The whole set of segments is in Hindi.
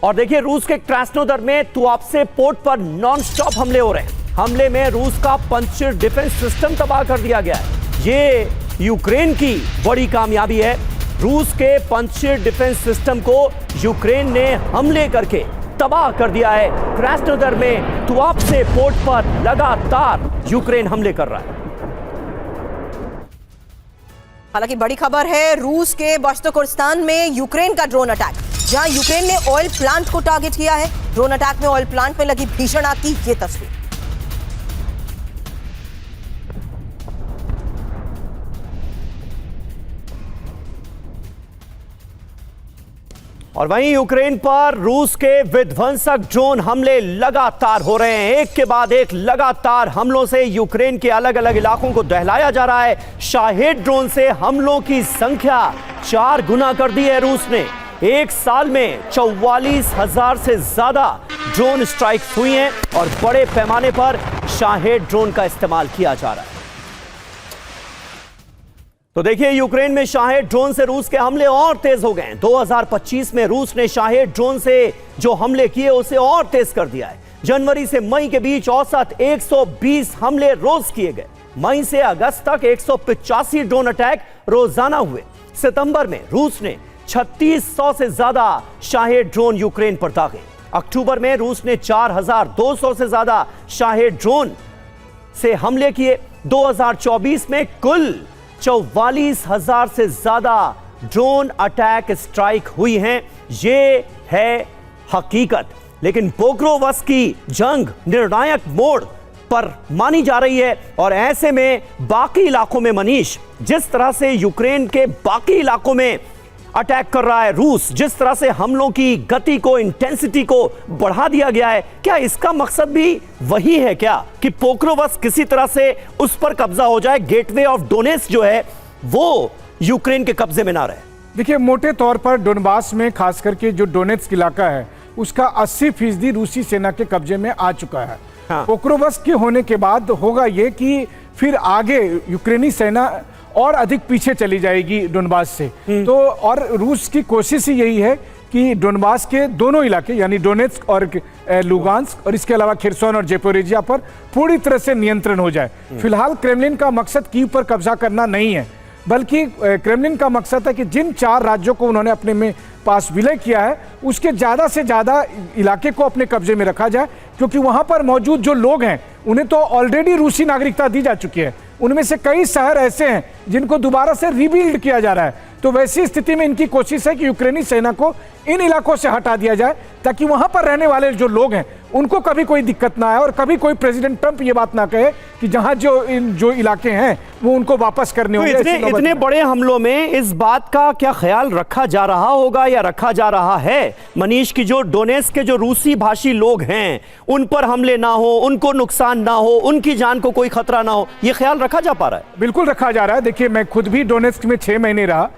और देखिए रूस के क्रास्नोदर में तुआप्से पोर्ट पर नॉन स्टॉप हमले हो रहे हैं। हमले में रूस का पंचर डिफेंस सिस्टम तबाह कर दिया गया है। ये यूक्रेन की बड़ी कामयाबी है। रूस के पंचर डिफेंस सिस्टम को यूक्रेन ने हमले करके तबाह कर दिया है। क्रास्नोदर में तुआप्से पोर्ट पर लगातार यूक्रेन हमले कर रहा है। हालांकि बड़ी खबर है रूस के बश्तोकुर्स्तान में यूक्रेन का ड्रोन अटैक, जहां यूक्रेन ने ऑयल प्लांट को टारगेट किया है। ड्रोन अटैक में ऑयल प्लांट में लगी भीषण आग की ये तस्वीर। और वहीं यूक्रेन पर रूस के विध्वंसक ड्रोन हमले लगातार हो रहे हैं। एक के बाद एक लगातार हमलों से यूक्रेन के अलग अलग इलाकों को दहलाया जा रहा है। शाहेद ड्रोन से हमलों की संख्या 4 गुना कर दी है रूस ने। एक साल में 44,000 से ज्यादा ड्रोन स्ट्राइक्स हुई हैं और बड़े पैमाने पर शाहेद ड्रोन का इस्तेमाल किया जा रहा है। तो देखिए यूक्रेन में शाहेद ड्रोन से रूस के हमले और तेज हो गए। 2025 में रूस ने शाहेद ड्रोन से जो हमले किए उसे और तेज कर दिया है। जनवरी से मई के बीच औसत 120 हमले रोज किए गए। मई से अगस्त तक 185 ड्रोन अटैक रोजाना हुए। सितंबर में रूस ने 3600 से ज्यादा शाहेद ड्रोन यूक्रेन पर दागे। अक्टूबर में रूस ने 4200 से ज्यादा शाहेद ड्रोन से हमले किए। 2024 में कुल 44,000 से ज्यादा ड्रोन अटैक स्ट्राइक हुई हैं। ये है हकीकत। लेकिन पोक्रोवस्क की जंग निर्णायक मोड़ पर मानी जा रही है और ऐसे में बाकी इलाकों में मनीष, जिस तरह से यूक्रेन के बाकी इलाकों में अटैक कर रहा है रूस, जिस तरह से हमलों की गति को, इंटेंसिटी को बढ़ा दिया गया है, क्या इसका मकसद भी वही है क्या कि पोक्रोवस्क किसी तरह से उस पर कब्जा हो जाए, गेटवे ऑफ डोनेट्स्क जो है वो यूक्रेन के कब्जे में ना रहे? देखिए मोटे तौर पर डोनबास में खास करके जो डोनेट्स्क इलाका है उसका 80% रूसी सेना के कब्जे में आ चुका है। हाँ। पोक्रोवस्क के होने के बाद होगा ये कि फिर आगे यूक्रेनी सेना और अधिक पीछे चली जाएगी डोनबास से। तो और रूस की कोशिश ही यही है कि डोनबास के दोनों इलाके यानी डोनेट्स्क और लुगांस्क और इसके अलावा खिर्सोन और ज़ेपोरिजिया पर पूरी तरह से नियंत्रण हो जाए। फिलहाल क्रेमलिन का मकसद कीव पर कब्जा करना नहीं है, बल्कि क्रेमलिन का मकसद है कि जिन 4 राज्यों को उन्होंने अपने में पास विलय किया है उसके ज़्यादा से ज़्यादा इलाके को अपने कब्जे में रखा जाए, क्योंकि वहाँ पर मौजूद जो लोग हैं उन्हें तो ऑलरेडी रूसी नागरिकता दी जा चुकी है। उनमें से कई शहर ऐसे हैं जिनको दोबारा से रिबिल्ड किया जा रहा है। तो वैसी स्थिति में इनकी कोशिश है कि यूक्रेनी सेना को इन इलाकों से हटा दिया जाए ताकि वहां पर रहने वाले जो लोग हैं उनको कभी कोई दिक्कत ना आए और कभी कोई प्रेसिडेंट ट्रंप ये बात ना कहे कि जहां जो इलाके हैं वो उनको वापस करने होंगे। तो इतने बड़े हमलों में इस बात का क्या ख्याल रखा जा रहा होगा या रखा जा रहा है मनीष की जो डोनेट्स्क के जो रूसी भाषी लोग हैं उन पर हमले ना हो, उनको नुकसान ना हो, उनकी जान को कोई खतरा ना हो, ये ख्याल रखा जा पा रहा है? बिल्कुल रखा जा रहा है। देखिए मैं खुद भी डोनेट्स्क में 6 महीने रहा।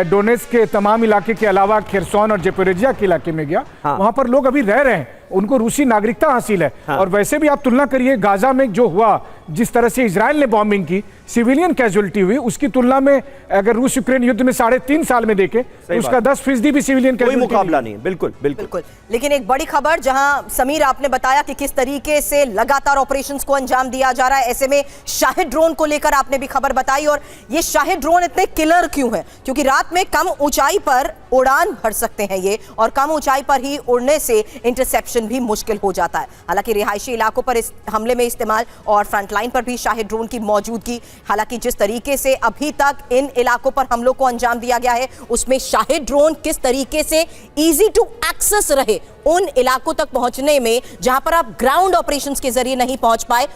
डोनेट्स्क के तमाम इलाके के अलावा खिर्सोन और ज़ेपोरिजिया के इलाके में गया। हाँ। वहां पर लोग अभी रह रहे हैं, उनको रूसी नागरिकता हासिल है। हाँ। और वैसे भी आप तुलना करिए गाजा में जो हुआ, जिस तरह से इजराइल ने बॉम्बिंग की, सिविलियन कैजुअलिटी हुई, उसकी तुलना में अगर रूस यूक्रेन युद्ध में 3.5 साल में देखे तो उसका 10% भी सिविलियन कैजुअलिटी कोई मुकाबला नहीं है। बिल्कुल बिल्कुल बिल्कुल। लेकिन एक बड़ी खबर, जहां समीर आपने बताया कि किस तरीके से लगातार ऑपरेशंस को अंजाम दिया जा रहा है, ऐसे में शाहेद ड्रोन को लेकर आपने भी खबर बताई। और ये शाहेद ड्रोन इतने किलर क्यों है? क्योंकि रात में कम ऊंचाई पर उड़ान भर सकते हैं ये, और कम ऊंचाई पर ही उड़ने से इंटरसेप्शन भी मुश्किल हो जाता है। हालांकि रिहायशी इलाकों पर इस हमले में इस्तेमाल और फ्रंटलाइन पर भी शाहेद ड्रोन की मौजूदगी, हालांकि जिस तरीके से अभी तक इन इलाकों पर हमलों को अंजाम दिया गया है उसमें शाहेद ड्रोन किस तरीके से इजी टू एक्सेस रहे उन इलाकों तक पहुंचने में जहां पर आप ग्राउंड ऑपरेशंस के जरिए नहीं पहुंच पाए,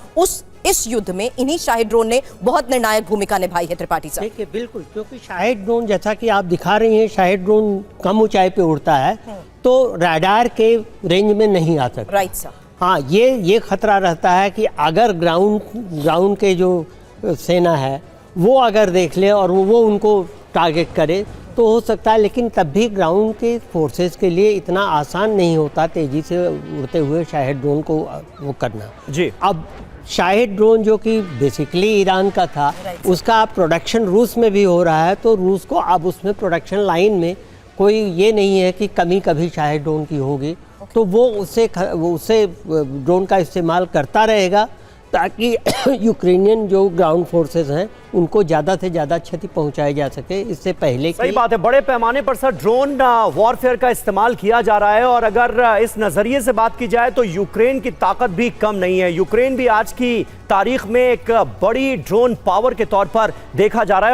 इस युद्ध में इन्हीं शाहेद ड्रोन ने बहुत निर्णायक भूमिका निभाई है। त्रिपाठी साहब देखिए बिल्कुल, क्योंकि शाहेद ड्रोन जैसा कि आप दिखा रही हैं, शाहेद ड्रोन कम ऊंचाई पे उड़ता है तो रडार के रेंज में नहीं आ सकता। Right sir. हाँ, ये खतरा रहता है कि अगर ग्राउंड के जो सेना है वो अगर देख ले और वो उनको टारगेट करे तो हो सकता है, लेकिन तब भी ग्राउंड के फोर्सेस के लिए इतना आसान नहीं होता तेज़ी से उड़ते हुए शाहेद ड्रोन को वो करना जी। अब शाहेद ड्रोन जो कि बेसिकली ईरान का था, उसका प्रोडक्शन रूस में भी हो रहा है, तो रूस को अब उसमें प्रोडक्शन लाइन में कोई ये नहीं है कि कमी कभी शाहिद ड्रोन की होगी, तो वो उससे ड्रोन का इस्तेमाल करता रहेगा ताकि यूक्रेनियन जो ग्राउंड फोर्सेस हैं उनको ज़्यादा से ज़्यादा क्षति पहुंचाई जा सके। इससे पहले सही बात है, बड़े पैमाने पर सर ड्रोन वॉरफेयर का इस्तेमाल किया जा रहा है, और अगर इस नजरिए से बात की जाए तो यूक्रेन की ताकत भी कम नहीं है। यूक्रेन भी आज की तारीख में एक बड़ी ड्रोन पावर के तौर पर देखा जा रहा है।